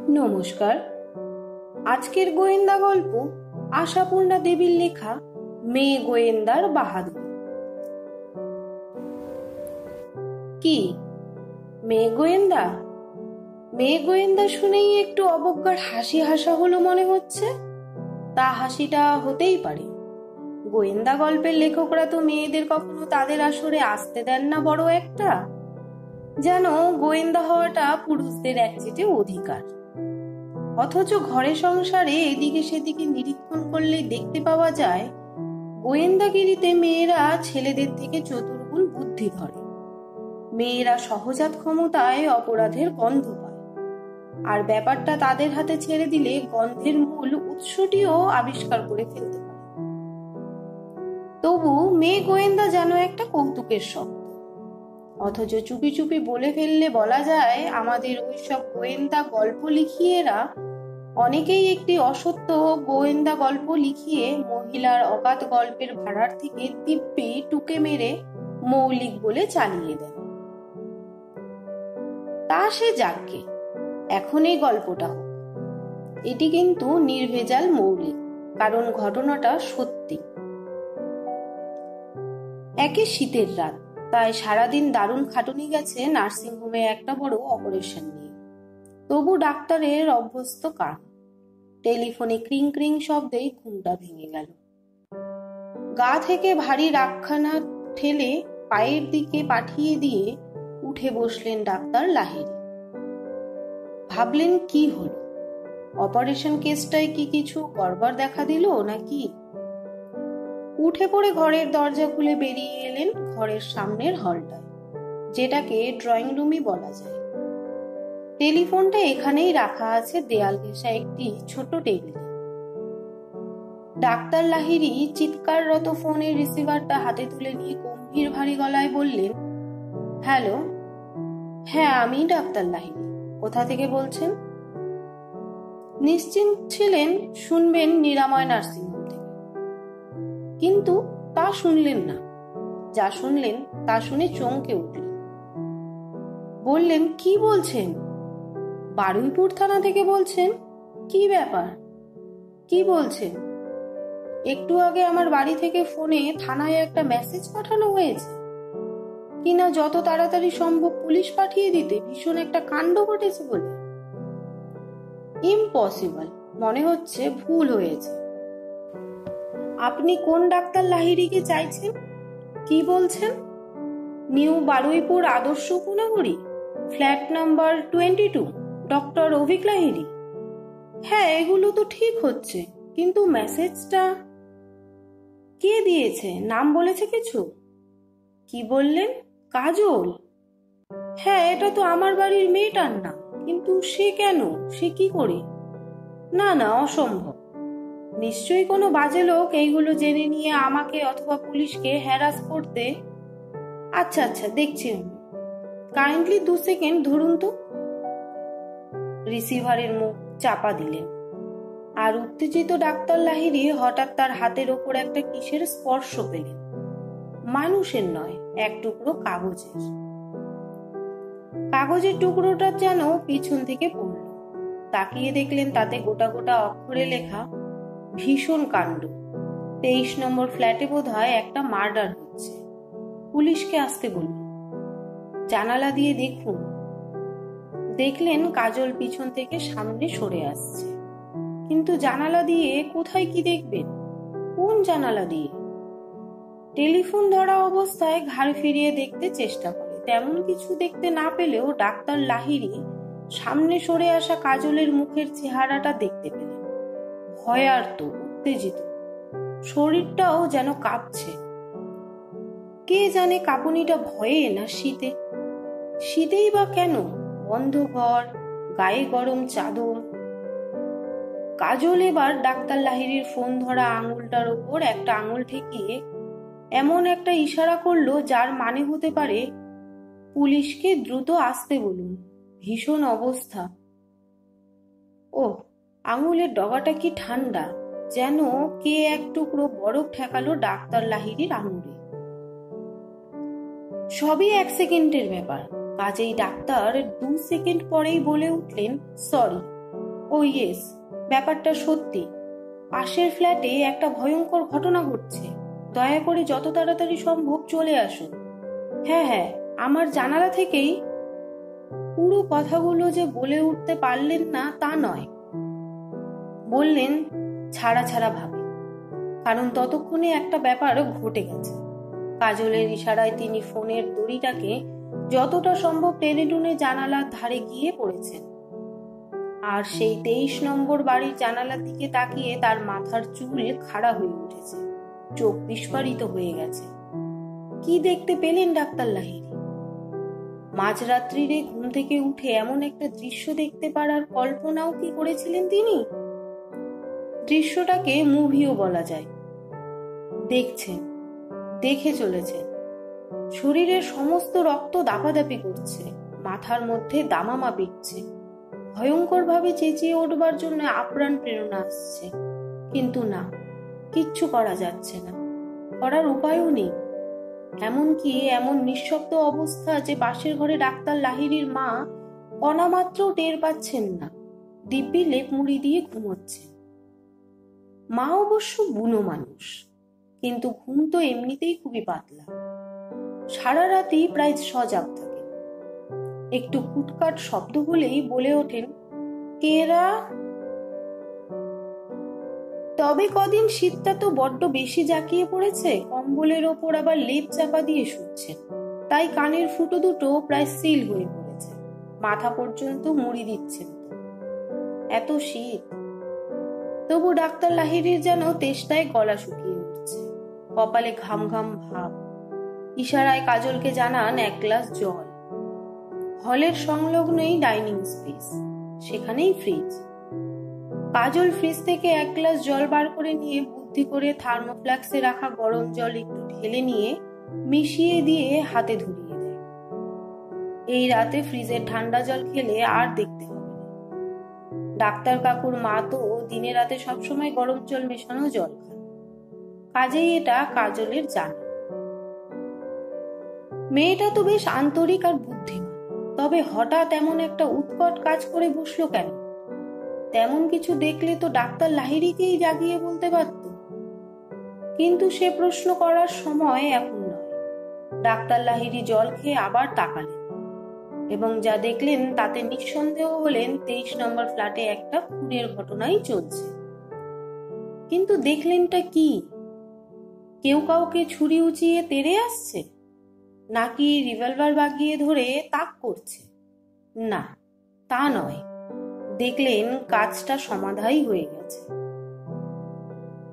নমস্কার। আজকের গোয়েন্দা গল্প আশাপূর্ণা দেবীর লেখা মেয়ে গোয়েন্দার বাহাদুরি। কি মেয়ে গোয়েন্দা? মেয়ে গোয়েন্দা শুনেই একটু অবজ্ঞার হাসি হাসা হলো মনে হচ্ছে। তা হাসিটা হতেই পারে, গোয়েন্দা গল্পের লেখকরা তো মেয়েদের কখনো তাদের আসরে আসতে দেন না বড় একটা, যেন গোয়েন্দা হওয়াটা পুরুষদের একচেটে অধিকার। অথচ ঘরে সংসারে এদিকে সেদিকে নিরীক্ষণ করলেই দেখতে পাওয়া যায় গোয়েন্দাগিরিতে মেয়েরা ছেলেদের থেকে চতুর্গুণ বুদ্ধি ধরে। মেয়েরা সহজাত ক্ষমতায় অপরাধের গন্ধ পায়, আর ব্যাপারটা তাদের হাতে ছেড়ে দিলে গন্ধের মূল উৎসটিও আবিষ্কার করে ফেলতে পারে। তবু মেয়ে গোয়েন্দা যেন একটা কৌতুকের শব্দ, অথচ চুপি চুপি বলে ফেললে বলা যায় আমাদের ওইসব গোয়েন্দা গল্প লিখিয়েরা অনেকেই একটি অসত্য গোয়েন্দা গল্প লিখিয়ে মহিলার অগাধ গল্পের ভাড়ার থেকে দিব্যি টুকে মেরে মৌলিক বলে চালিয়ে দেন। তা সে যাকে, এখন এই গল্পটা হোক। এটি কিন্তু নির্ভেজাল মৌলিক, কারণ ঘটনাটা সত্যি। একে শীতের রাত, তাই সারাদিন দারুণ খাটুনি গেছে নার্সিংহোমে একটা বড় অপারেশন নিয়ে। তবু ডাক্তারের অভ্যস্ত কান, টেলিফোনে ক্রিং ক্রিং শব্দেই ঘুমটা ভেঙে গেল। গা থেকে ভারী রাগখানা ঠেলে পায়ের দিকে পাঠিয়ে দিয়ে উঠে বসলেন ডাক্তার লাহিড়ী। ভাবলেন কি হলো, অপারেশন কেসটায় কি কিছু গড়বড় দেখা দিল নাকি? উঠে পড়ে ঘরের দরজা খুলে বেরিয়ে এলেন ঘরের সামনের হলটায়, যেটাকে ড্রয়িং রুমই বলা যায়। টেলিফোনটা এখানেই রাখা আছে দেয়াল ঘেঁষা একটি ছোট টেবিলে। ডাক্তার লাহিড়ী চিৎকাররত ফোনের রিসিভারটা হাতে তুলে নিয়ে গম্ভীর ভারী গলায় বললেন, হ্যালো, হ্যাঁ আমি ডাক্তার লাহিড়ী, কোথা থেকে বলছেন? নিশ্চিন্ত ছিলেন শুনবেন নিরাময় নার্সিংহোম থেকে, কিন্তু তা শুনলেন না। যা শুনলেন তা শুনে চমকে উঠলেন। বললেন, কি বলছেন? বারুইপুর থানা থেকে বলছেন? কি ব্যাপার, কি বলছেন? একটু আগে আমার বাড়ি থেকে ফোনে থানায় একটা মেসেজ পাঠানো হয়েছে কিনা যত তাড়াতাড়ি সম্ভব পুলিশ পাঠিয়ে দিতে, ভীষণ একটা কাণ্ড ঘটেছে বলে। ইম্পসিবল, মনে হচ্ছে ভুল হয়েছে। আপনি কোন ডাক্তার লাহিড়ীকে চাইছেন? কি বলছেন? New Baruipur Adarsha Upanagari, flat number 22, doctor Abhik Lahiri? হ্যাঁ, এগুলো তো ঠিক হচ্ছে, কিন্তু মেসেজটা কে দিয়েছে? নাম বলেছে কিছু? কি বললেন? কাজল? হ্যাঁ, এটা তো আমার বাড়ির মেয়েটার নাম, কিন্তু সে কেন, সে কি করে? না না, অসম্ভব। নিশ্চয়ই কোনো বাজে লোক এইগুলো জেনে নিয়ে আমাকে অথবা পুলিশকে হ্যারাস করতে। আচ্ছা আচ্ছা, দেখছি আমি। কাইন্ডলি 2 সেকেন্ড ধরুন তো। রিসিভারের মুখ চাপা দিলেন, আর উত্তেজিত ডাক্তার লাহিড়ী হঠাৎ তার হাতের ওপর একটা কিসের স্পর্শ পেলেন। মানুষের নয়, এক টুকরো কাগজের। কাগজের টুকরোটা যেন পিছন থেকে পড়ল। তাকিয়ে দেখলেন তাতে গোটা গোটা অক্ষরে লেখা, ভীষণ কাণ্ড, 23 নম্বর ফ্ল্যাটে বোধহয় একটা মার্ডার হচ্ছে, পুলিশকে আসতে বলুন, জানালা দিয়ে দেখুন। দেখলেন কাজল পিছন থেকে সামনে সরে আসছে, কিন্তু জানালা দিয়ে কোথায় কি দেখবেন? কোন জানালা দিয়ে? টেলিফোন ধরা অবস্থায় ঘাড় ফিরিয়ে দেখতে চেষ্টা করে, তেমন কিছু দেখতে না পেলেও ডাক্তার লাহিড়ী সামনে সরে আসা কাজলের মুখের চেহারাটা দেখতে পেলেন। ভয়ার্ত, উত্তেজিত, শরীরটাও যেন কাঁপছে। কে জানে কাঁপুনিটা ভয়ে না শীতে? শীতেই বা কেন? বন্ধ ঘর, গায়ে গরম চাদর। কাজল এবার ডাক্তার লাহিড়ীর ফোন ধরা আঙুলটার ওপর একটা আঙুল ঠেকিয়ে এমন একটা ইশারা করলো যার মানে হতে পারে, পুলিশকে দ্রুত আসতে বলুন, ভীষণ অবস্থা। ও, আঙুলের ডগাটা কি ঠান্ডা, যেন কে এক টুকরো বরফ ঠেকালো ডাক্তার লাহিড়ীর আঙুলে। সবই 1 সেকেন্ডের ব্যাপার, কাজেই ডাক্তার 2 সেকেন্ড পরেই বলে উঠলেন, সরি, ও ইয়েস, ব্যাপারটা সত্যি। পাশের ফ্ল্যাটে একটা ভয়ঙ্কর ঘটনা ঘটছে। দয়া করে যত তাড়াতাড়ি সম্ভব চলে আসুন। হ্যাঁ হ্যাঁ, আমার জানালা থেকেই। পুরো কথাগুলো যে বলে উঠতে পারলেন না তা নয়, বললেন ছাড়া ছাড়া ভাবে, কারণ ততক্ষণে একটা ব্যাপার ঘটে গেছে। কাজলের ইশারায় তিনি ফোনের দড়িটাকে যতটা সম্ভব টেনে টুনে জানালার ধারে গিয়ে পড়েছেন। আর সেই 23 নম্বর বাড়ির জানালার দিকে তাকিয়ে তার মাথার চুল খাড়া হয়ে উঠেছে, চোখ বিস্ফারিত হয়ে গেছে। কি দেখতে পেলেন ডাক্তার লাহিড়ী? মাঝরাত্রিরে ঘুম থেকে উঠে এমন একটা দৃশ্য দেখতে পারার কল্পনাও কি করেছিলেন তিনি? দৃশ্যটাকে মুভিও বলা যায়। দেখছেন, দেখে চলেছেন, শরীরের সমস্ত রক্ত দাপাদাপি করছে, মাথার মধ্যে দামামা পিটছে, ভয়ঙ্কর ভাবে চেঁচিয়ে উঠবার জন্য আপ্রাণ প্রেরণা আসছে, কিন্তু না, কিচ্ছু করা যাচ্ছে না, করার উপায়ও নেই। এমনকি এমন নিঃশব্দ অবস্থা যে পাশের ঘরে ডাক্তার লাহিড়ীর মা কণা মাত্রও টের পাচ্ছেন না, দিব্যি লেপ মুড়ি দিয়ে ঘুমোচ্ছে। মা অবশ্য বুনো মানুষ, কিন্তু ঘুম তো এমনিতেই খুবই পাতলা। সারা রাতি প্রায় সজাগ থাকেন। একটু কুটকাট শব্দ হলেই বলে ওঠেন, কেরা? তবে কদিন শীতটা তো বড্ড বেশি জাঁকিয়ে পড়েছে, কম্বলের ওপর আবার লেপ চাপা দিয়ে শুচ্ছেন, তাই কানের ফুটো দুটো প্রায় সিল হয়ে পড়েছে, মাথা পর্যন্ত মুড়ি দিচ্ছেন। এত শীত, তবু ডাক্তার লাহিড়ীর যেন তেষ্টায় গলা শুকিয়ে উঠছে, কপালে ঘাম ঘাম ভাব। ইশারায় কাজলকে জানান 1 গ্লাস জল। হলের সংলগ্নই ডাইনিং স্পেস, সেখানেই ফ্রিজ। কাজল ফ্রিজ থেকে 1 গ্লাস জল বার করে নিয়ে বুদ্ধি করে থার্মোফ্লাক্সে রাখা গরম জল একটু ঢেলে নিয়ে মিশিয়ে দিয়ে হাতে ধরিয়ে দেয়। এই রাতে ফ্রিজের ঠান্ডা জল খেলে আর দেখতে হবে না। ডাক্তার কাকুর মা তো দিনে রাতে সবসময় গরম জল মেশানো জল খান, কাজেই এটা কাজলের জানা। মেয়েটা তো বেশ আন্তরিক আর বুদ্ধিমান, তবে হঠাৎ এমন একটা উৎকট কাজ করে বসলো কেন? তেমন কিছু দেখলে তো ডাক্তার লাহিড়ীকেই জাগিয়ে বলতে পারত, কিন্তু সে প্রশ্ন করার সময় এখন নয়। ডাক্তার লাহিড়ী জল খেয়ে আবার তাকালেন এবং যা দেখলেন তাতে নিঃসন্দেহ হলেন 23 নম্বর ফ্ল্যাটে একটা খুনের ঘটনাই চলছে। কিন্তু দেখলেনটা কি? কেউ কাউকে ছুরি উঁচিয়ে তেড়ে আসছে, নাকি রিভলভার বাগিয়ে ধরে তাক করছে? না, তা নয়। দেখলেন কাজটা সমাধাই হয়ে গেছে।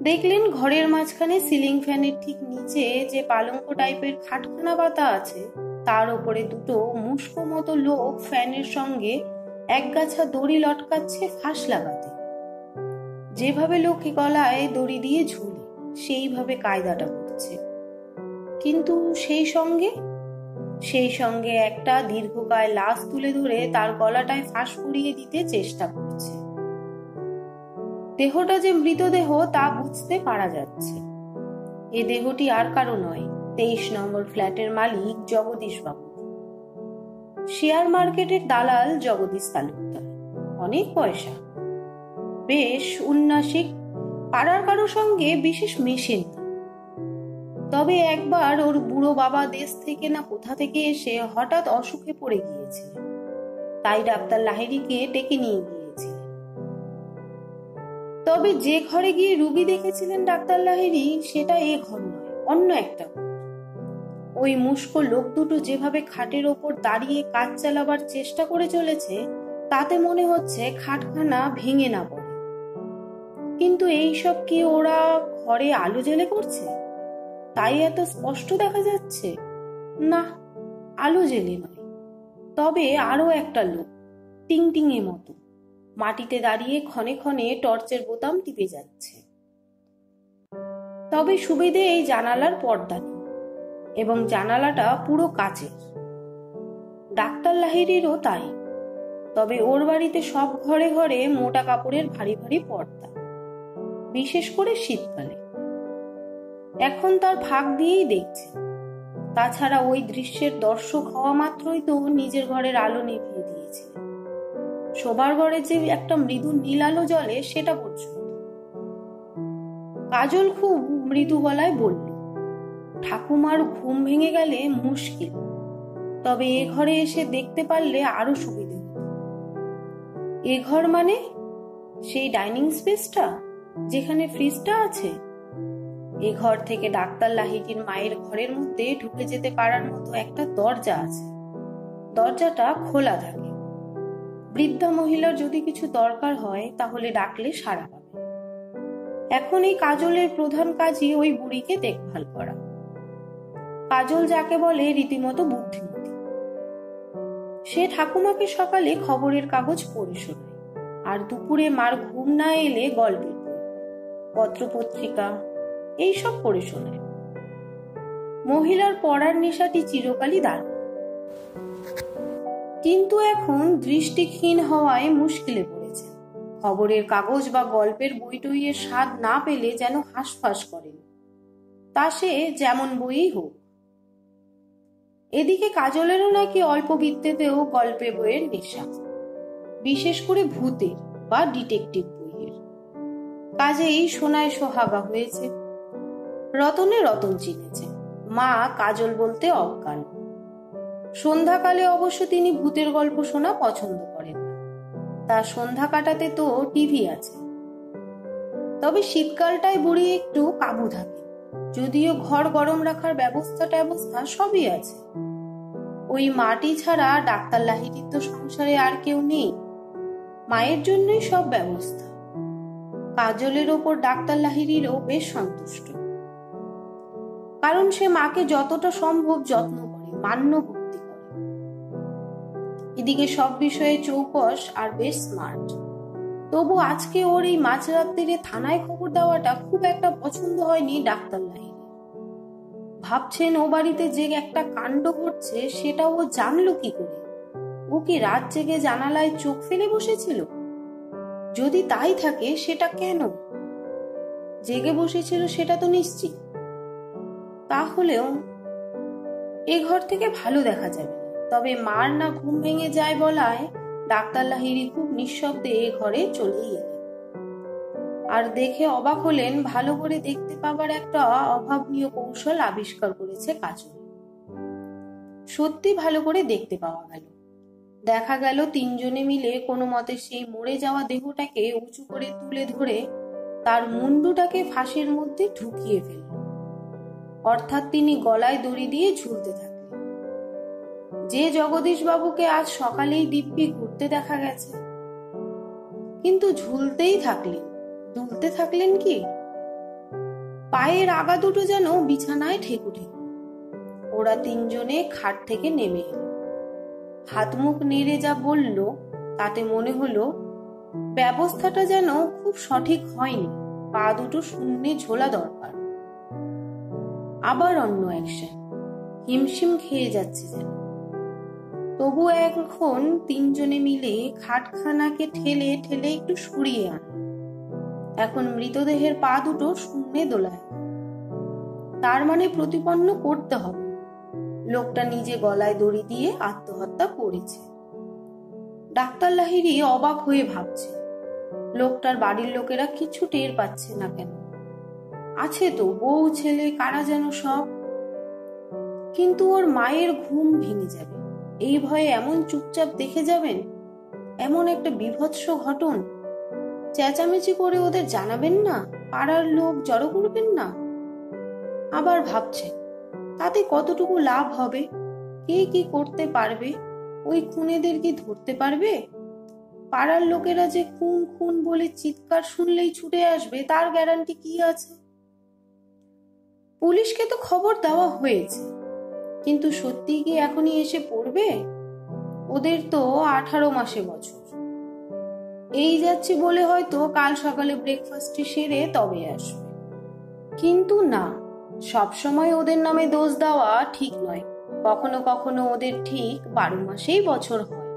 দেখলেন ঘরের মাঝখানে সিলিং ফ্যানের ঠিক নিচে যে পালঙ্ক টাইপের খাটখানা পাতা আছে, তার উপরে দুটো মুষ্কো মতো লোক ফ্যানের সঙ্গে একগাছা দড়ি লটকাচ্ছে ফাঁস লাগাতে। যেভাবে লোকে গলায় দড়ি দিয়ে ঝুলে সেইভাবে কায়দাটা করছে, কিন্তু সেই সঙ্গে একটা দীর্ঘকায় লাশ তুলে ধরে তার গলাটায় ফাঁস পুড়িয়ে দিতে চেষ্টা করছে। দেহটা যে মৃতদেহ তা বুঝতে পারা যাচ্ছে। এ দেহটি আর কারো নয়, 23 নম্বর ফ্ল্যাটের মালিক জগদীশ বাবু। শেয়ার মার্কেটের দালাল জগদীশ তালুকদার, অনেক পয়সা, বেশ উন্নাসিক, পাড়ার কারো সঙ্গে বিশেষ মেশেন না। তবে একবার ওর বুড়ো বাবা দেশ থেকে না কোথা থেকে এসে হঠাৎ অসুখে পড়ে গিয়েছিলেন, তাই ডাক্তার লাহিড়ীকে ডেকে নিয়ে গিয়েছিলেন। তবে যে ঘরে গিয়ে রুগী দেখেছিলেন ডাক্তার লাহিড়ী, সেটা এ ঘর নয়, অন্য একটা ঘর। ওই মুষ্কো লোক দুটো যেভাবে খাটের ওপর দাঁড়িয়ে কাজ চালাবার চেষ্টা করে চলেছে, তাতে মনে হচ্ছে খাটখানা ভেঙে না পড়ে। কিন্তু এইসব কি ওরা ঘরে আলো জ্বেলে করছে, তাই এত স্পষ্ট দেখা যাচ্ছে? না, আলো জ্বেলে নয়। তবে আরো একটা লোক টিংটিঙে মতো মাটিতে দাঁড়িয়ে ক্ষণে ক্ষণে টর্চের বোতাম টিপে যাচ্ছে। তবে সুবিধে এই জানালার পর্দা নেই, এবং জানালাটা পুরো কাচের। ডাক্তার লাহিড়ীরও তাই। তবে ওর বাড়িতে সব ঘরে ঘরে মোটা কাপড়ের ভারী ভারী পর্দা, বিশেষ করে শীতকালে। এখন তার ফাঁক দিয়েই দেখছে। তাছাড়া ওই দৃশ্যের দর্শক হওয়া মাত্রই তো নিজের ঘরের আলো নিভিয়ে দিয়েছিলেন। শোবার ঘরে যে একটা মৃদু নীল আলো জ্বলে সেটা পর্যন্ত। কাজল খুব মৃদু গলায় বলল, ঠাকুমার ঘুম ভেঙে গেলে মুশকিল, তবে এ ঘরে এসে দেখতে পারলে আরো সুবিধে হতো। এ ঘর মানে? সেই ডাইনিং স্পেসটা যেখানে ফ্রিজটা আছে? এ ঘর থেকে ডাক্তার লাহিড়ীর মায়ের ঘরের মধ্যে ঢুকে যেতে পারার মতো একটা দরজা আছে। দরজাটা খোলা থাকে। বৃদ্ধা মহিলার যদি কিছু দরকার হয় তাহলে ডাকলে সাড়া পাবে। এখন এই কাজলের প্রধান কাজই ওই বুড়িকে দেখভাল করা। কাজল যাকে বলে রীতিমতো বুদ্ধিমতী। সে ঠাকুমাকে সকালে খবরের কাগজ পড়ে শোনায়, আর দুপুরে মার ঘুম না এলে গল্পের বই, পত্রপত্রিকা এইসব পড়ে শোনায়। মহিলার পড়ার নেশাটি চিরকালই দারুণ, কিন্তু এখন দৃষ্টিহীন হওয়ায় মুশকিলে পড়েছে। খবরের কাগজ বা গল্পের বই টইয়ের স্বাদ না পেলে যেন হাঁসফাঁস করেন, তা সে যেমন বইই হোক। এদিকে কাজলেরও নাকি অল্প বিদ্যেতেও গল্পে বইয়ের নেশা, বিশেষ করে ভূতের বা ডিটেকটিভ বইয়ের। কাজেই সোনায় সোহাগা হয়েছে। রতনে রতন চিনেছে, মা কাজল বলতে অজ্ঞান। সন্ধ্যাকালে অবশ্য তিনি ভূতের গল্প শোনা পছন্দ করেন না, তার সন্ধ্যা কাটাতে তো টিভি আছে। তবে শীতকালটায় বুড়ি একটু কাবু থাকে, যদিও ঘর গরম রাখার ব্যবস্থা সবই আছে। ওই মাটি ছাড়া ডাক্তার লাহিড়ীর তো সংসারে আর কেউ নেই, মায়ের জন্যই সব ব্যবস্থা। কাজলের ওপর ডাক্তার লাহিড়ীরও বেশ সন্তুষ্ট, কারণ সে মাকে যতটা সম্ভব যত্ন করে, মান্য ভক্তি করে। এদিকে সব বিষয়ে চৌকস আর বেশ স্মার্ট। তবু আজকে ওর এই মাঝরাত্রিরে থানায় খবর দেওয়াটা খুব একটা পছন্দ হয়নি ডাক্তার লাহিড়ীর। ভাবছেন ও বাড়িতে যে একটা কাণ্ড ঘটছে সেটা ও জানলো কি করে? ও কি রাত জেগে জানালায় চোখ ফেলে বসেছিল? যদি তাই থাকে সেটা কেন? জেগে বসেছিল সেটা তো নিশ্চিত। তাহলেও এ ঘর থেকে ভালো দেখা যাবে না। তবে মার না ঘুম ভেঙে যায় বলায় ডাক্তার লাহিড়ী খুব নিঃশব্দে এ ঘরে চলেই এলেন। আর দেখে অবাক হলেন, ভালো করে দেখতে পাবার একটা অভাবনীয় কৌশল আবিষ্কার করেছে কাজল। সত্যি ভালো করে দেখতে পাওয়া গেল। দেখা গেল তিনজনে মিলে কোনো মতে সেই মরে যাওয়া দেহটাকে উঁচু করে তুলে ধরে তার মুন্ডুটাকে ফাঁসের মধ্যে ঢুকিয়ে ফেলল। অর্থাৎ তিনি গলায় দড়ি দিয়ে ঝুলতে থাকলেন। যে জগদীশ বাবুকে আজ সকালেই দিব্যি ঘুরতে দেখা গেছে, কিন্তু ঝুলতেই থাকলেন, দুলতে থাকলেন কি? পায়ের আগা দুটো যেন বিছানায় ঠেকু ঠেকু। ওরা তিনজনে খাট থেকে নেমে এলো। হাত মুখ নেড়ে যা বলল তাতে মনে হলো ব্যবস্থাটা যেন খুব সঠিক হয়নি, পা দুটো শূন্যে ঝোলা দরকার। আবার অন্য অ্যাকশন, হিমশিম খেয়ে যাচ্ছে যেন। তবু এখন তিনজনে মিলে খাটখানাকে ঠেলে ঠেলে একটু সরিয়ে আনল। এখন মৃতদেহের পা দুটো শূন্যে দোলায়। তার মানে প্রতিপন্ন করতে হবে লোকটা নিজে গলায় দড়ি দিয়ে আত্মহত্যা করেছে। ডাক্তার লাহিড়ী অবাক হয়ে ভাবছে, লোকটার বাড়ির লোকেরা কিছু টের পাচ্ছে না কেন? আছে তো বউ ছেলে কারা যেন সব, কিন্তু ওর মায়ের ঘুম ভেঙে যাবে এই ভয়ে এমন চুপচাপ দেখে যাবেন? এমন একটা বিভৎস ঘটন চেঁচামেচি করে ওদের জানাবেন না? পাড়ার লোক জড়ো করবেন না? আবার ভাবছে তাতে কতটুকু লাভ হবে? কে কি করতে পারবে? ওই খুনেদের কি ধরতে পারবে? পাড়ার লোকেরা যে খুন খুন বলে চিৎকার শুনলেই ছুটে আসবে তার গ্যারান্টি কি আছে? পুলিশকে তো খবর দেওয়া হয়েছে, কিন্তু সত্যি কি এখনই এসে পড়বে? ওদের তো 18 মাসে বছর। এই যাচ্ছি বলে হয়তো কাল সকালে ব্রেকফাস্টটি সেরে তবে আসবে। কিন্তু না, সবসময় ওদের নামে দোষ দেওয়া ঠিক নয়। কখনো কখনো ওদের ঠিক 12 মাসেই বছর হয়।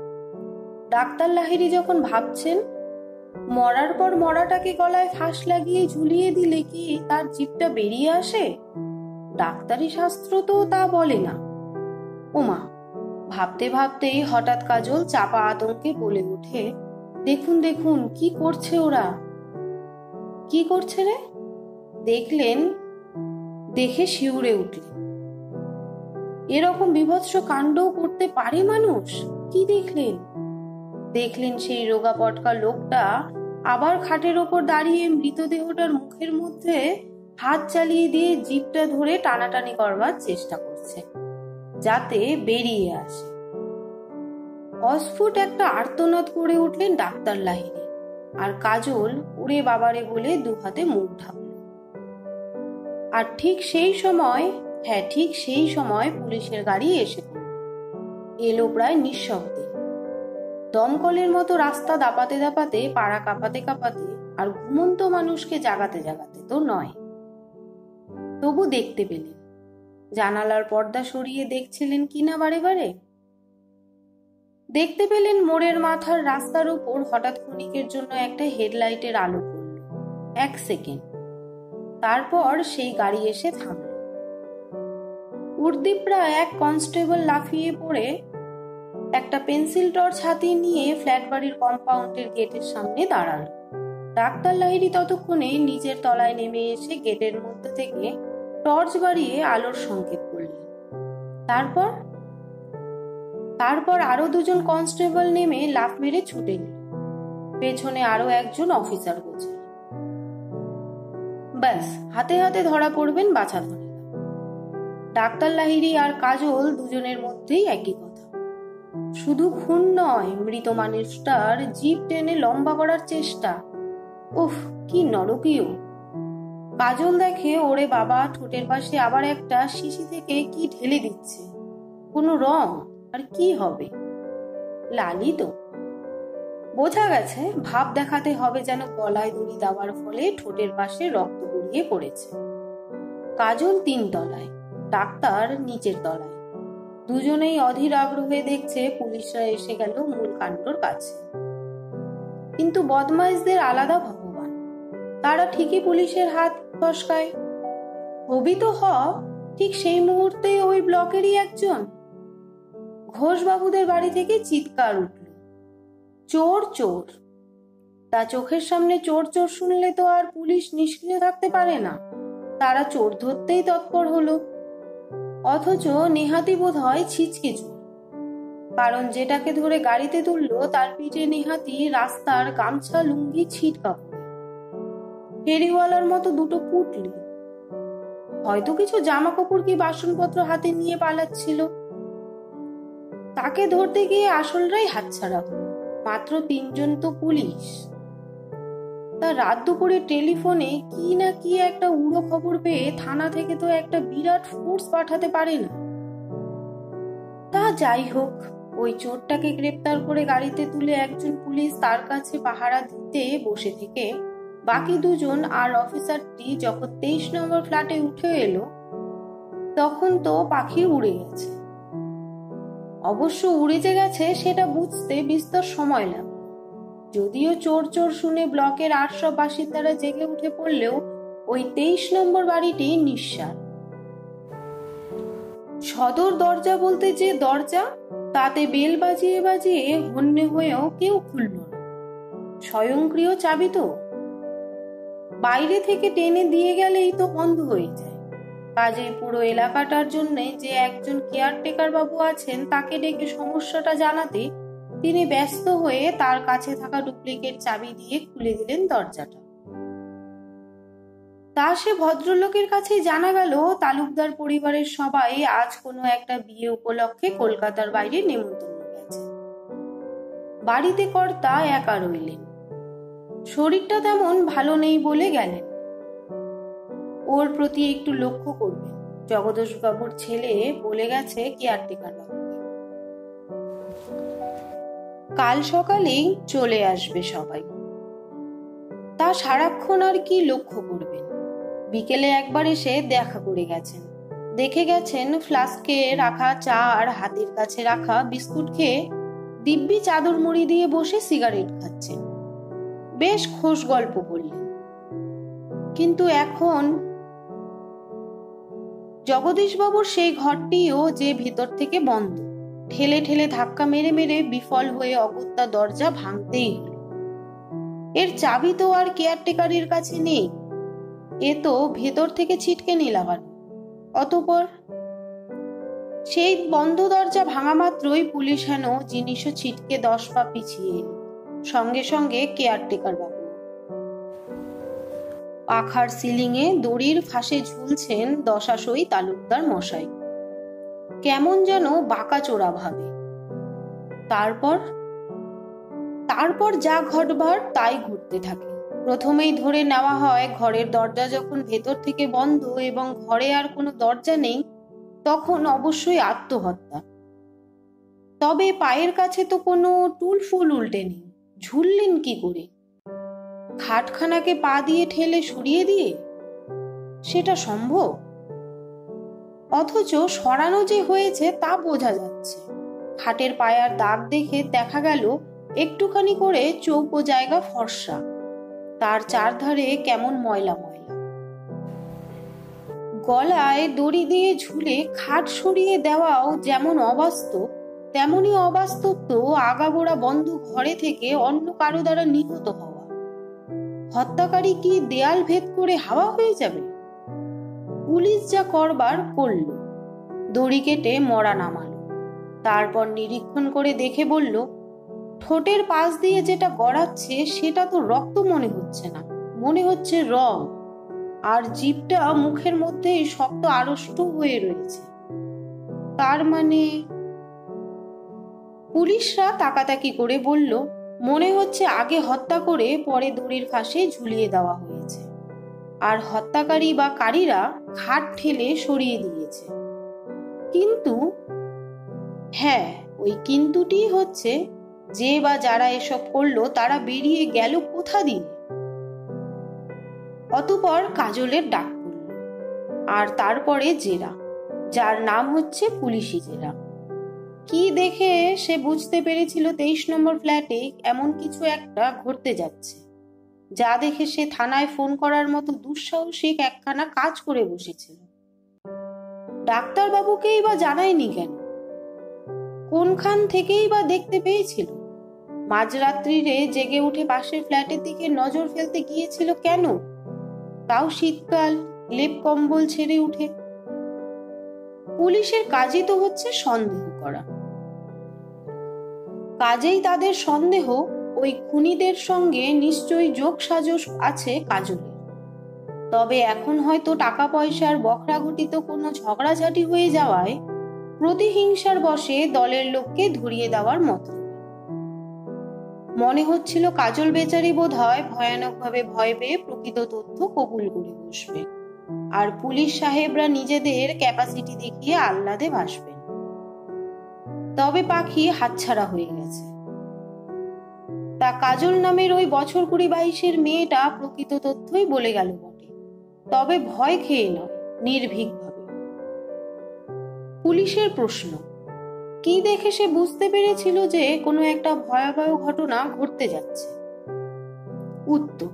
ডাক্তার লাহিড়ী যখন ভাবছেন মরার পর মরাটাকে গলায় ফাঁস লাগিয়ে ঝুলিয়ে দিলে কি তার জিভটা বেরিয়ে আসে? ডাক্তারি শাস্ত্র তো তা বলে না। ওমা, ভাবতে ভাবতেই হঠাৎ কাজল চাপা আতঙ্কে বলে ওঠে, দেখুন দেখুন, কি করছে ওরা। কি করছে রে? দেখলেন, দেখে শিউরে উঠলেন। এরকম বীভৎস কাণ্ডও করতে পারে মানুষ? কি দেখলেন? দেখলেন সেই রোগা পটকা লোকটা আবার খাটের ওপর দাঁড়িয়ে মৃতদেহটার মুখের মধ্যে হাত চালিয়ে দিয়ে জিভটা ধরে টানাটানি করবার চেষ্টা করছে, যাতে বেরিয়ে আসে। অস্ফুট একটা আর্তনাদ করে উঠলেন ডাক্তার লাহিড়ী, আর কাজল ওরে বাবারে বলে দু হাতে মুখ ঢাকল। আর ঠিক সেই সময় পুলিশের গাড়ি এসে পড়ল। এলো প্রায় নিঃশব্দে, দমকলের মতো রাস্তা দাপাতে দাপাতে, পাড়া কাঁপাতে কাঁপাতে, আর ঘুমন্ত মানুষকে জাগাতে জাগাতে তো নয়। তবু দেখতে পেলেন। জানালার পর্দা সরিয়ে দেখছিলেন কিনা বারে বারে। দেখতে পেলেন মোড়ের মাথার রাস্তার উপর হঠাৎ ক্ষণিকের জন্য একটা হেডলাইটের আলো পড়ল। 1 সেকেন্ড, তারপর সেই গাড়ি এসে থামল। উর্দিপ্রা এক কনস্টেবল লাফিয়ে পড়ে একটা পেন্সিল টর্চ হাতে নিয়ে ফ্ল্যাট বাড়ির কম্পাউন্ডের গেটের সামনে দাঁড়ালো। ডাক্তার লাহিড়ী ততক্ষণে নিচের তলায় নেমে এসে গেটের মধ্যে থেকে টর্চ বাড়িয়ে আলোর সংকেত করলেন। তারপর আরো 2 জন কনস্টেবল নেমে লাফ মেরে ছুটে গেল। পেছনে আরো একজন অফিসার বলছে, ব্যাস হাতে হাতে ধরা পড়বেন বাছা ধরে। ডাক্তার লাহিড়ী আর কাজল দুজনের মধ্যেই একই কথা। শুধু খুন নয়, মৃত মানুষটার জিভ টেনে লম্বা করার চেষ্টা। উফ, কি নরকীয়। কাজল দেখে ওরে বাবা ঠোঁটের পাশে আবার একটা শিশি থেকে কি ঢেলে দিচ্ছে। কোনো রং, আর কি হবে? লালি তো। বোঝা গেছে ভাব দেখাতে হবে যেন গলায় দড়ি দেওয়ার ফলে ঠোঁটের পাশে রক্ত গড়িয়ে পড়েছে। কাজল 3 তলায়, ডাক্তার নিচের তলায়। দুজনেই অধীর আগ্রহে দেখছে পুলিশরা এসে গেল মূল কাণ্ডর কাছে। কিন্তু বদমাইশদের আলাদা ভগবান, তারা ঠিকই পুলিশের হাত ফসকায়। হবি তো হ, ঠিক সেই মুহূর্তে ওই ব্লকেরই একজন ঘোষবাবুদের বাড়ি থেকে চিৎকার উঠল, চোর চোর। তা চোখের সামনে চোর চোর শুনলে তো আর পুলিশ নিষ্ক্রিয় থাকতে পারে না। তারা চোর ধরতেই তৎপর হলো। অথচ নেহাতি বোধ হয় ছিচকে চোর, কারণ যেটাকে ধরে গাড়িতে তুললো তার পিঠে নেহাতি রাস্তার গামছা লুঙ্গি ছিট কাপড়, ফেরিওয়ালার মতো 2টো পুটলি। হয়তো কিছু জামা কাপড় কি বাসনপত্র হাতে নিয়ে পালাচ্ছিল। তাকে ধরতে গিয়ে আসলরাই হাতছাড়া হলো। মাত্র 3 জন তো পুলিশ। তা রাত দুপুরে টেলিফোনে কি না কি একটা উড়ো খবর পেয়ে থানা থেকে তো একটা বিরাট ফোর্স পাঠাতে পারে না। তা যাই হোক, ওই চোরটাকে গ্রেপ্তার করে গাড়িতে তুলে একজন পুলিশ তার কাছে পাহারা দিতে বসে থেকে বাকি 2 জন আর অফিসারটি যখন 23 নম্বর ফ্ল্যাটে উঠে এলো, তখন তো পাখি উড়ে গেছে। অবশ্য উড়ে যে গেছে সেটা বুঝতে বিস্তর সময় লাগলো। যদিও চোর চোর শুনে ব্লকের 800 বাসিন্দারা জেগে উঠে পড়লেও ওই 23 নম্বর বাড়িটি নিঃসাড়। সদর দরজা বলতে যে দরজা, তাতে বেল বাজিয়ে বাজিয়ে হন্যে হয়েও কেউ খুলল না। স্বয়ংক্রিয় চাবি তো, বাইরে থেকে টেনে দিয়ে গেলেই তো বন্ধ হয়ে যায়। কাজেই পুরো এলাকাটার জন্য যে একজন কেয়ারটেকার বাবু আছেন তাকে ডেকে সমস্যাটা জানাতে তিনি ব্যস্ত হয়ে তার কাছে থাকা ডুপ্লিকেট চাবি দিয়ে খুলে দিলেন দরজাটা। তা সে ভদ্রলোকের কাছেই জানা গেল তালুকদার পরিবারের সবাই আজ কোনো একটা বিয়ে উপলক্ষে কলকাতার বাইরে নেমন্তন্ন গেছে। বাড়িতে কর্তা একা রইলেন। শরীরটা তেমন ভালো নেই বলে গেলেন। ওর প্রতি একটু লক্ষ্য করবেন, জগদোষ বাবুর ছেলে বলে গেছে কেয়ারটেকার বাবুকে। কাল সকালেই চলে আসবে সবাই। তা সারাক্ষণ আর কি লক্ষ্য করবেন? বিকেলে একবার এসে দেখা করে গেছেন, দেখে গেছেন ফ্লাস্কে রাখা চা আর হাতের কাছে রাখা বিস্কুট খেয়ে দিব্যি চাদর মুড়ি দিয়ে বসে সিগারেট খাচ্ছেন। বেশ খোশ গল্প বললেন। কিন্তু এখন জগদীশবাবুর সেই ঘরটিও যে ভিতর থেকে বন্ধ। ঠেলে ঠেলে ধাক্কা মেরে মেরে বিফল হয়ে অগত্যা দরজা ভাঙতেই হলো। এর চাবি তো আর কেয়ারটেকারের কাছে নেই, এ তো ভেতর থেকে ছিটকে লাগানো। অতঃপর সেই বন্ধ দরজা ভাঙা মাত্রই পুলিশ হেন জিনিসও ছিটকে 10 পা পিছিয়ে এল, সঙ্গে সঙ্গে কেয়ারটেকার বাবু। পাখার সিলিংয়ে দড়ির ফাঁসে ঝুলছেন দশাশই তালুকদার মশাই, কেমন যেন বাঁকাচোরা ভাবে। তারপর যা ঘটবার তাই ঘটতে থাকে। প্রথমেই ধরে নেওয়া হয় ঘরের দরজা যখন ভেতর থেকে বন্ধ এবং ঘরে আর কোনো দরজা নেই, তখন অবশ্যই আত্মহত্যা। তবে পায়ের কাছে তো কোনো টুল ফুল উল্টে নেই, ঝুললেন কি করে? খাটখানাকে পা দিয়ে ঠেলে সরিয়ে দিয়ে? সেটা সম্ভব? অথচ সরানো যে হয়েছে তা বোঝা যাচ্ছে। খাটের পায়ার দাগ দেখে দেখা গেল একটুখানি করে চৌকো জায়গা ফর্সা, তার চারধারে কেমন ময়লা ময়লা। গলায় দড়ি দিয়ে ঝুলে খাট সরিয়ে দেওয়াও যেমন অবাস্তব, তেমনি অবাস্তব তো আগাগোড়া বন্ধ ঘরে থেকে অন্য কারো দ্বারা নিহত হওয়া। হত্যাকারী কি দেয়াল ভেদ করে হাওয়া হয়ে যাবে? পুলিশ যা করবার করল, দড়ি কেটে মরা নামালো, তারপর নিরীক্ষণ করে দেখে বলল, ঠোঁটের পাশ দিয়ে যেটা গড়াচ্ছে সেটা তো রক্ত মনে হচ্ছে না, মনে হচ্ছে রং, আর জিভটা মুখের মধ্যে শক্ত আড়ষ্ট হয়ে রয়েছে। তার মানে? পুলিশরা তাকাতাকি করে বলল, মনে হচ্ছে আগে হত্যা করে পরে দড়ির ফাঁসে ঝুলিয়ে দেওয়া হয়েছে, আর হত্যাকারী বা কারীরা খাট ঠেলে সরিয়ে দিয়েছে। কিন্তু হ্যাঁ, ওই কিন্তুটি হচ্ছে, যে বা যারা এসব করলো তারা বেরিয়ে গেল কোথা দিয়ে? অতঃপর কাজলের ডাক পড়ল, আর তারপরে জেরা, যার নাম হচ্ছে পুলিশি জেরা। কি দেখে সে বুঝতে পেরেছিল 23 নম্বর ফ্ল্যাটে এমন কিছু একটা ঘটতে যাচ্ছে, যা দেখে সে থানায় ফোন করার মতো দুঃসাহসিক একখানা কাজ করে বসেছিল। ডাক্তারবাবুকেই বা জানায়নি কেন? কোনখান থেকেই বা দেখতে পেয়েছিল? মাঝরাত্রিরে জেগে উঠে পাশের ফ্ল্যাটের দিকে নজর ফেলতে গিয়েছিল কেন, তাও শীতকাল, লেপ কম্বল ছেড়ে উঠে? পুলিশের কাজই তো হচ্ছে সন্দেহ করা। কাজেই তাদের সন্দেহ ওই খুনিদের সঙ্গে নিশ্চয়ই যোগ সাজস আছে কাজলের। তবে এখন হয়তো টাকা পয়সার বখরা ঘটিত কোনো ঝগড়াঝাটি হয়ে যাওয়ায় প্রতিহিংসার বশে দলের লোককে ধরিয়ে দেওয়ার মতো। মনে হচ্ছিল কাজল বেচারি বোধহয় ভয়ানকভাবে ভয় পেয়ে প্রকৃত তথ্য কবুল করে বসবে, আর পুলিশ সাহেবরা নিজেদের ক্যাপাসিটি দেখিয়ে আহ্লাদে ভাসবেন। তবে পাখি হাতছাড়া হয়ে গেছে। তা কাজল নামের ওই বছর 20-22 মেয়েটা প্রকৃত তথ্যই বলে গেল বটে, তবে ভয় খেয়ে নয়, নির্ভীকভাবে। পুলিশের প্রশ্ন, কি দেখে সে বুঝতে পেরেছিল যে কোনো একটা ভয়াবহ ঘটনা ঘটতে যাচ্ছে? উত্তর,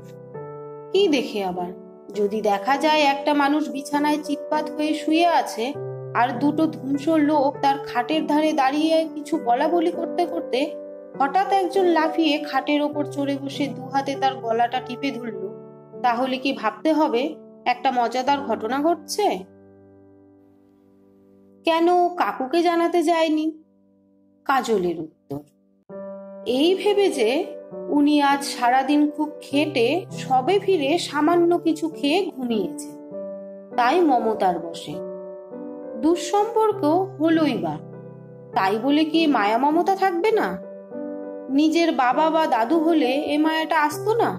কি দেখে আবার? যদি দেখা যায় একটা মানুষ বিছানায় চিৎপাত হয়ে শুয়ে আছে, আর দুটো ধূমস লোক তার খাটের ধারে দাঁড়িয়ে কিছু বলা বলি করতে করতে হঠাৎ একজন লাফিয়ে খাটের ওপর চড়ে বসে দু হাতে তার গলাটা টিপে ধরল, তাহলে কি ভাবতে হবে একটা মজাদার ঘটনা ঘটছে? কেন কাকুকে জানাতে যায়নি? কাজলের উত্তর, এই ভেবে যে উনি আজ সারাদিন খুব খেটে সবে ফিরে সামান্য কিছু খেয়ে ঘুমিয়েছে, তাই মমতার বশে। দুঃসম্পর্ক হলোই বা, তাই বলে কি মায়া মমতা থাকবে না? নিজের বাবা বা দাদু হলে এ মায়াটা আসতো না?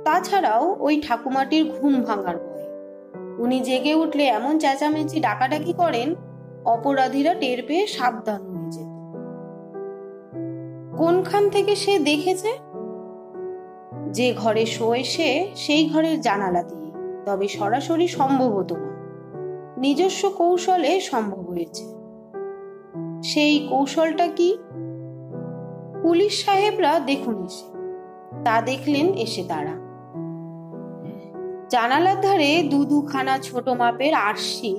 তাছাড়াও ওই ঠাকুমাটির ঘুম ভাঙার ভয়, উনি জেগে উঠলে এমন চেঁচামেচি ডাকাডাকি করেন, অপরাধীরা টের পেয়ে সাবধান হয়ে যেত। কোনখান থেকে সে দেখেছে? যে ঘরে শোয় সে, সেই ঘরের জানালা দিয়ে, তবে সরাসরি সম্ভব হতো না, নিজস্ব কৌশলে সম্ভব হয়েছে। সেই কৌশলটা কি? পুলিশ সাহেবরা দেখুন এসে, তা দেখলেন এসে তারা। জানালার ধারে দুখানা ছোট মাপের আরশি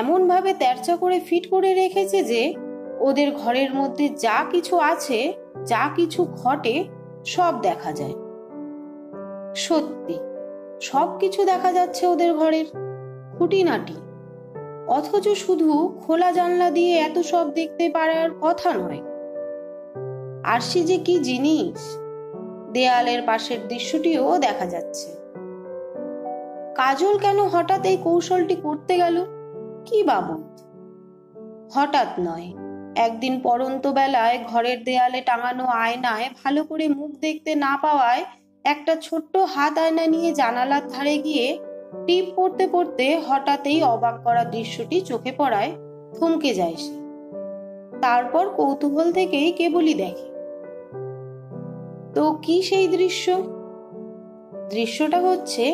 এমন ভাবে তেরচা করে ফিট করে রেখেছে যে ওদের ঘরের মধ্যে যা কিছু আছে, যা কিছু ঘটে, সব দেখা যায়। সত্যি সবকিছু দেখা যাচ্ছে ওদের ঘরের, খুঁটিনাটি। অথচ শুধু খোলা জানলা দিয়ে এত সব দেখতে পারার কথা নয়। আরশি যে কি জিনিস! দেয়ালের পাশের দৃশ্যটিও দেখা যাচ্ছে। কাজল কেন হঠাৎ এই কৌশলটি করতে গেল? কি বাবদ? হঠাৎ নয়, একদিন পড়ন্ত বেলায় ঘরের দেয়ালে টাঙানো আয়নায় ভালো করে মুখ দেখতে না পাওয়ায় একটা ছোট্ট হাত আয়না নিয়ে জানালার ধারে গিয়ে টিপ পড়তে পড়তে হঠাৎই অবাক করা দৃশ্যটি চোখে পড়ায় থমকে যায় সে। তারপর কৌতূহল থেকেই কেবলই দেখে। তো কি সেই দৃশ্য? দৃশ্যটা হচ্ছে,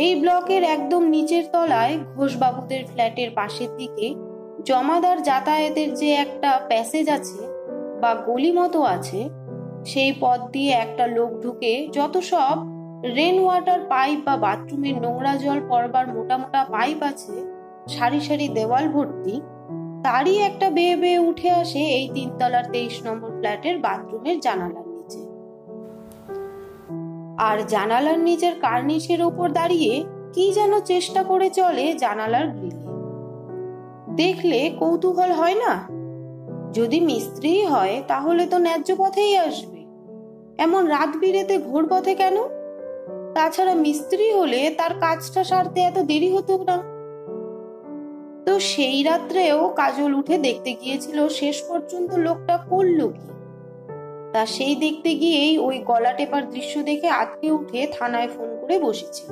এই ব্লকের একদম নিচের তলায় ঘোষবাবুদের ফ্ল্যাটের পাশের দিকে জমাদার যাতায়াতের যে একটা প্যাসেজ আছে বা গলি মতো আছে, সেই পথ দিয়ে একটা লোক ঢুকে যত সব রেন ওয়াটার পাইপ বা বাথরুমের নোংরা জল পড়বার মোটা মোটা পাইপ আছে সারি সারি দেওয়াল ভর্তি, তারই একটা বেয়ে বেয়ে উঠে আসে এই 3 তলার 23 নম্বর ফ্ল্যাটের বাথরুমের জানালার নিচে। আর জানালার নিচের কার্নিশের ওপর দাঁড়িয়ে কি যেন চেষ্টা করে চলে জানালার গ্রিলে। দেখলে কৌতূহল হয় না? যদি মিস্ত্রি হয় তাহলে তো ন্যায্য পথেই আসবে, এমন রাত বিরেতে ঘোর পথে কেন? তাছাড়া মিস্ত্রি হলে তার কাজটা সারতে এত দেরি হতো না। তো সেই রাত্রেও কাজল উঠে দেখতে গিয়েছিল শেষ পর্যন্ত লোকটা করলো কি। তা সেই দেখতে গিয়েই ওই গলা টেপার দৃশ্য দেখে আটকে উঠে থানায় ফোন করে বসেছিল।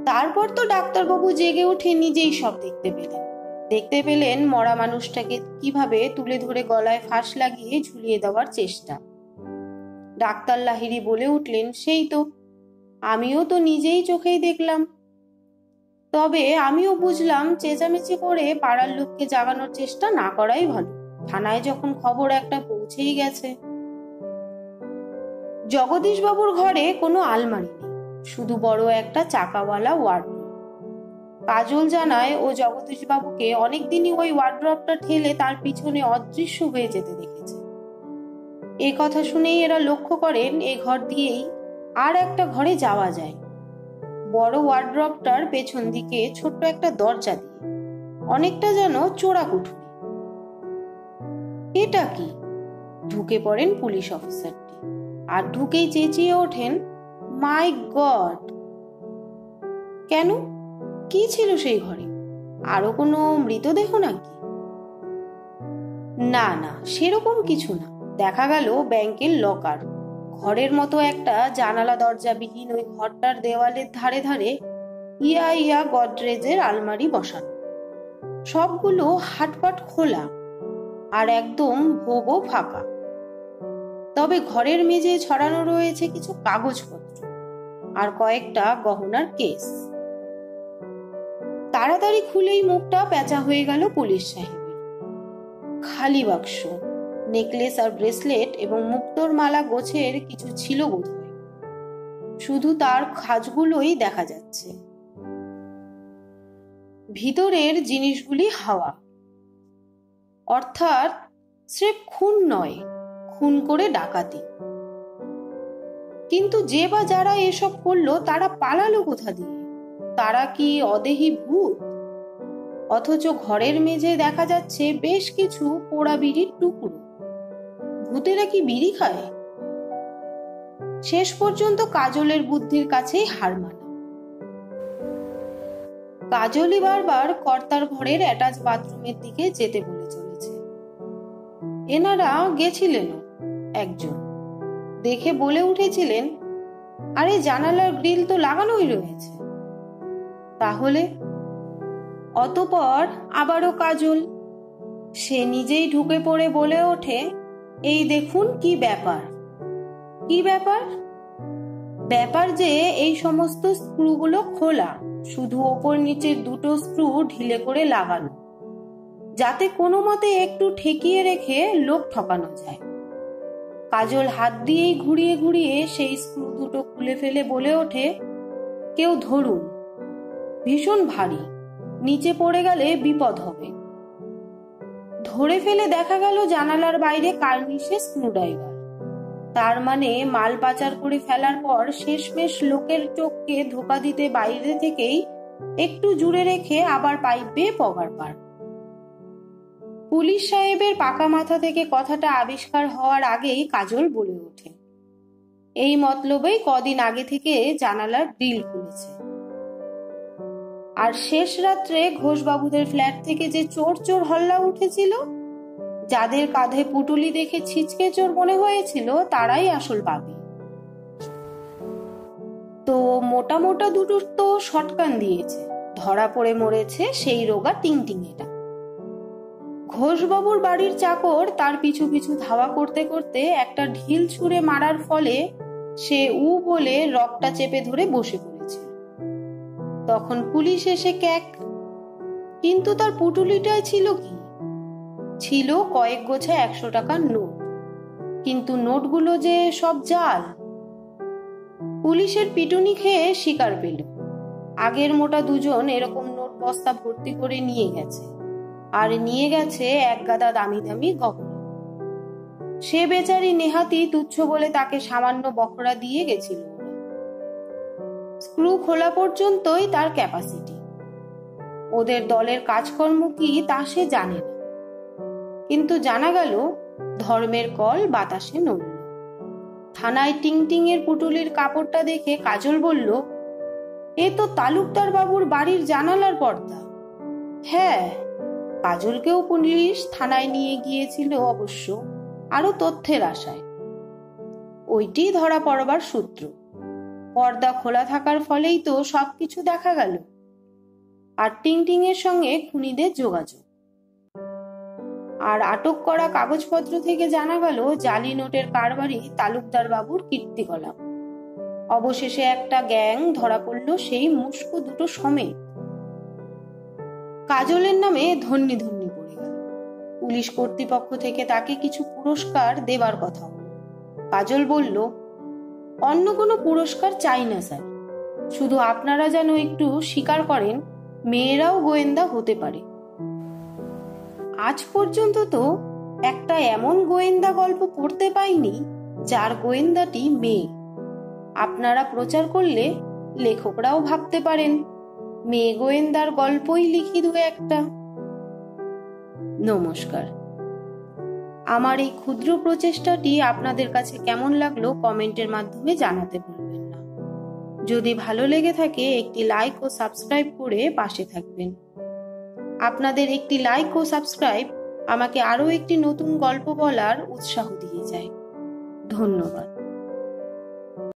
তারপর তো ডাক্তারবাবু জেগে উঠে নিজেই সব দেখতে পেলেন মরা মানুষটাকে কিভাবে তুলে ধরে গলায় ফাঁস লাগিয়ে ঝুলিয়ে দেওয়ার চেষ্টা। ডাক্তার লাহিড়ী বলে উঠলেন, সেই তো, আমিও তো নিজেই চোখেই দেখলাম। তবে আমিও বুঝলাম চেঁচামেচি করে পাড়ার লোককে জাগানোর চেষ্টা না করাই ভালো, থানায় যখন খবর একটা পৌঁছেই গেছে। জগদীশ বাবুর ঘরে কোনো আলমারি নেই, শুধু বড় একটা চাকাওয়ালা ওয়ার্ডরোব। কাজল জানায় ও জগদীশ বাবুকে অনেকদিনই ওই ওয়ার্ডরোবটা ঠেলে তার পিছনে অদৃশ্য হয়ে যেতে দেখেছে। এ কথা শুনেই এরা লক্ষ্য করেন এ ঘর দিয়েই আর একটা ঘরে যাওয়া যায়, বড় ওয়ার্ডরোবটার পেছন দিকে ছোট্ট একটা দরজা দিয়ে, অনেকটা যেন চোরা কুঠুরি। এটা কি? ঢুকে পড়েন পুলিশ অফিসারটি, আর ঢুকেই চেঁচিয়ে ওঠেন, মাই গড! কেন, কি ছিল সেই ঘরে? আরো কোনো মৃতদেহ নাকি? না না, সেরকম কিছু না। দেখা গেল ব্যাংকের লকার ঘরের মতো একটা জানালা দরজা বিহীন ওই ঘরটার দেওয়ালের ধারে ধারে ইয়া গডরেজের আলমারি বসানো, সবগুলো হাটপাট খোলা আর একদম ভোগো ফাঁকা। তবে ঘরের মেঝে ছড়ানো রয়েছে কিছু কাগজপত্র আর কয়েকটা গহনার কেস। তাড়াতাড়ি খুলেই মুখটা পেঁচা হয়ে গেল পুলিশ সাহেবের। খালি বাক্স, নেকলেস আর ব্রেসলেট এবং মুক্তোর মালা গোছের কিছু ছিল বোধহয়, শুধু তার খাঁজগুলোই দেখা যাচ্ছে। ভিতরের জিনিসগুলি হাওয়া, অর্থাৎ স্রেফ খুন নয়, খুন করে ডাকাতি। কিন্তু যে বা যারা এসব করলো তারা পালালো কোথা দিয়ে? তারা কি অদেহী ভূত? অথচ ঘরের মেঝে দেখা যাচ্ছে বেশ কিছু পোড়া বিড়ির টুকরো। ভূতেরা কি বিড়ি খায়? শেষ পর্যন্ত কাজলের বুদ্ধির কাছেই হার মানা। কাজলই বারবার কর্তার ঘরের অ্যাটাচ বাথরুমের দিকে যেতে বলে চলেছে। এনারা গেছিলেন, একজন দেখে বলে উঠেছিলেন, আরে জানালার গ্রিল তো লাগানোই রয়েছে। তাহলে? অতঃপর আবারও কাজল, সে নিজেই ঢুকে পড়ে বলে ওঠে, এই দেখুন কি ব্যাপার। কি ব্যাপার? ব্যাপার যে এই সমস্ত স্ক্রুগুলো খোলা, শুধু ওপর নিচের দুটো স্ক্রু ঢিলে করে লাগানো, যাতে কোনো মতে একটু ঠেকিয়ে রেখে লোক ঠকানো যায়। কাজল হাত দিয়েই ঘুরিয়ে ঘুরিয়ে সেই স্ক্রু দুটো খুলে ফেলে বলে ওঠে, কেউ ধরুন, ভীষণ ভারী, নিচে পড়ে গেলে বিপদ হবে। ধরে ফেলে দেখা গেল জানালার বাইরে কার্নিশে স্ক্রুড্রাইভার। তার মানে মাল পাচার করে ফেলার পর শেষমেশ লোকের চোখকে ধোকা দিতে বাইরে থেকেই একটু জুড়ে রেখে আবার পাইপ বেয়ে পগার পার। পুলিশ সাহেবের পাকা মাথা থেকে কথাটা আবিষ্কার হওয়ার আগেই কাজল বলে ওঠে, এই মতলবেই কদিন আগে থেকে জানালার গ্রিল খুলেছে। আর শেষ রাত্রে ঘোষবাবুদের ফ্ল্যাট থেকে যে চোর চোর হল্লা উঠেছিল, যাদের কাঁধে পুটুলি দেখে ছিচকে চোর মনে হয়েছিল, তারাই আসল পাবি। তো মোটা মোটা দুটো তো শটগান দিয়েছে, ধরা পড়ে মরেছে সেই রোগা টিংটিংয়েটা। ঘোষবাবুর বাড়ির চাকর তার পিছু পিছু ধাওয়া করতে করতে একটা ঢিল ছুঁড়ে মারার ফলে সে বলে রগটা চেপে ধরে বসে পড়েছিল। তখন পুলিশ এসে ক্যাক। কিন্তু তার পুটুলিটাই ছিল কি? ছিল কয়েক গোছা 100 টাকার নোট, কিন্তু নোটগুলো যে সব জাল। পুলিশের পিটুনি খেয়ে শিকার পেল, আগের মোটা দুজন এরকম নোট বস্তা ভর্তি করে নিয়ে গেছে, আর নিয়ে গেছে এক গাদা দামি দামি গহনা। সে বেচারি নেহাতি তুচ্ছ বলে তাকে সামান্য বখরা দিয়ে গেছিল। স্ক্রু খোলা পর্যন্তই তার ক্যাপাসিটি। ওদের দলের কাজকর্ম কি তা সে জানে না, কিন্তু জানা গেল ধর্মের কল বাতাসে নড়ল। থানায় টিংটিং এর পুটুলির কাপড়টা দেখে কাজল বলল, এ তো তালুকদার বাবুর বাড়ির জানালার পর্দা। হ্যাঁ, কাজলকেও পুলিশ থানায় নিয়ে গিয়েছিল অবশ্য, আরো তথ্যের আশায়। ওইটি ধরা পড়বার সূত্র। পর্দা খোলা থাকার ফলেই তো সবকিছু দেখা গেল। আর টিংটিং এর সঙ্গে খুনিদের যোগাযোগ। আর আটক করা কাগজপত্র থেকে জানা গেল জালি নোটের কারবারি তালুকদার বাবুর কীর্তিকলাপ। অবশেষে একটা গ্যাং ধরা পড়ল, সেই মুস্কো দুটো সমেত। কাজলের নামে ধন্যি ধন্যি পড়ে গেল। পুলিশ কর্তৃপক্ষ থেকে তাকে কিছু পুরস্কার দেবার কথা হলো। কাজল বলল, অন্য কোনো পুরস্কার চাই না স্যার, শুধু আপনারা যেন একটু স্বীকার করেন মেয়েরাও গোয়েন্দা হতে পারে। আজ পর্যন্ত তো একটা এমন গোয়েন্দা গল্প পড়তে পাইনি যার গোয়েন্দাটি মেয়ে। আপনারা প্রচার করলে লেখকরাও ভাবতে পারেন মেয়ে গোয়েন্দার গল্পই লিখি দু একটা। নমস্কার। আমার এই ক্ষুদ্র প্রচেষ্টাটি আপনাদের কাছে কেমন লাগলো কমেন্টের মাধ্যমে জানাতে ভুলবেন না। যদি ভালো লেগে থাকে একটি লাইক ও সাবস্ক্রাইব করে পাশে থাকবেন। আপনাদের একটি লাইক ও সাবস্ক্রাইব আমাকে আরো একটি নতুন গল্প বলার উৎসাহ দিয়ে যায়। ধন্যবাদ।